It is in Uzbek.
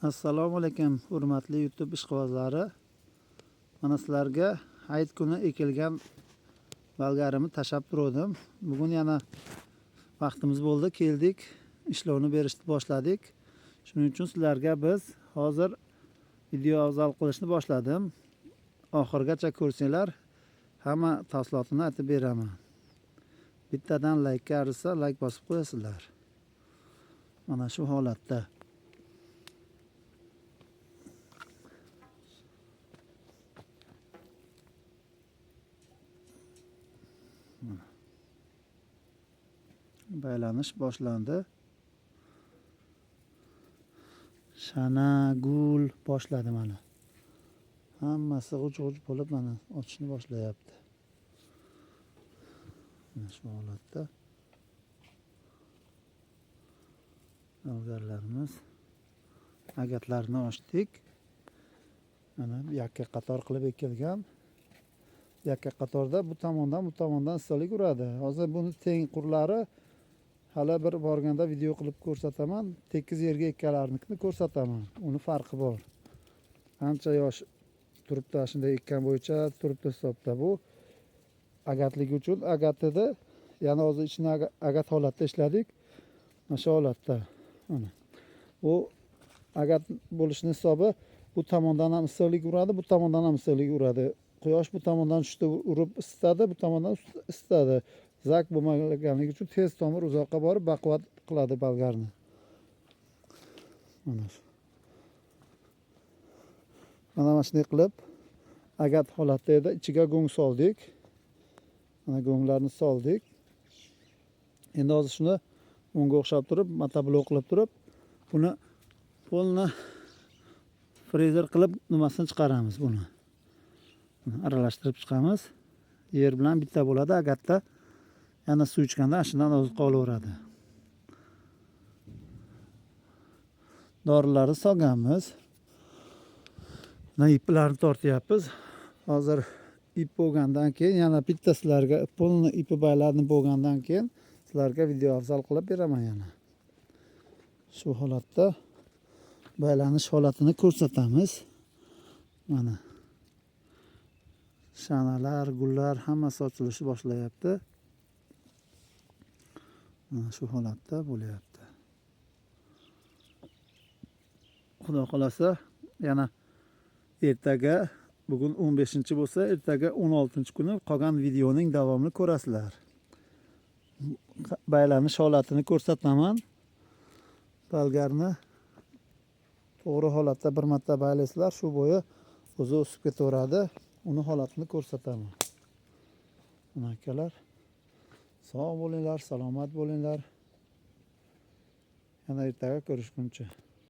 Assalomu alaykum hurmatli YouTube ishqibozlari. Mana sizlarga hayit kuni ekilgan bolgarimni tashab turdim. Bugun yana vaqtimiz bo'ldi, keldik, ishlovni berishni boshladik. Shuning uchun sizlarga biz hozir video afzal qilishni boshladim. Oxirgacha ko'rsanglar, hamma tafsilotini aytib beraman. Bittadan like arisa, like bosib qo'yasizlar. Mana shu holatda. Baylanish boshlandi. Shana gul boshladi mana. Hammasi g'uj-g'uj bo'lib mana ochishni boshlayapti. Mana shu holatda bolgarlarimiz agatlarni ochdik. Mana yakka qator qilib ekilgan. Yakka qatorda bu tomondan issiqlik uradi. Hozir buni teng qurlari hali bir borganda video qilib ko'rsataman. Tekis yerga ekkanlarnikini ko'rsataman. Uni farqi bor. Ancha yosh turibdi, shunday ekkan bo'yicha turibdi hisobda. Bu agatligi uchun agatida yana hozir ichini agat holatda ishladik. Mana shu holatda. Mana. Bu agat bo'lishning hisobi bu tomondan ham issiqlik uradi, bu tomondan ham issiqlik uradi. Quyosh bu tomondan tushdi, urib isitadi, bu tomondan isitadi. Zak bo'lmaganligi uchun tez tomir uzoqqa borib baquvvat qiladi bolgarni. Mana shunday qilib agat holatda edi, ichiga go'ng soldik. Mana go'nglarni soldik. Endi hozir shuni unga o'xshab turib, motoblok qilib turib, buni polni frezer qilib nimasini chiqaramiz buni. Aralashtirib chiqamiz. Yer bilan bitta bo'ladi, agatda yana suv ichganda shundan o'zi qolaveradi. Dorilarni solganmiz. Mana iplarni tortyapmiz. Hozir ip bo'lgandan keyin yana bitta sizlarga polni ipi baylanib bo'lgandan keyin sizlarga video afzal qilib beraman yana. Shu holatda baylanish holatini ko'rsatamiz. Mana shanalar, gullar hammasi ochilishni boshlayapti. Mana shu holatda bo'lyapti. Xudo xolasa yana ertaga, bugun 15 bo'lsa, ertaga 16-kuni qolgan videoning davomini ko'rasizlar. Baylanish holatini ko'rsataman. Bolgarni to'g'ri holatda bir marta baylaysizlar, shu bo'yi o'zi o'sib ketaveradi. Uni holatini ko'rsataman. Mana akalar, sog' bo'linglar, salomat bo'linglar. Yana ertaga ko'rishguncha.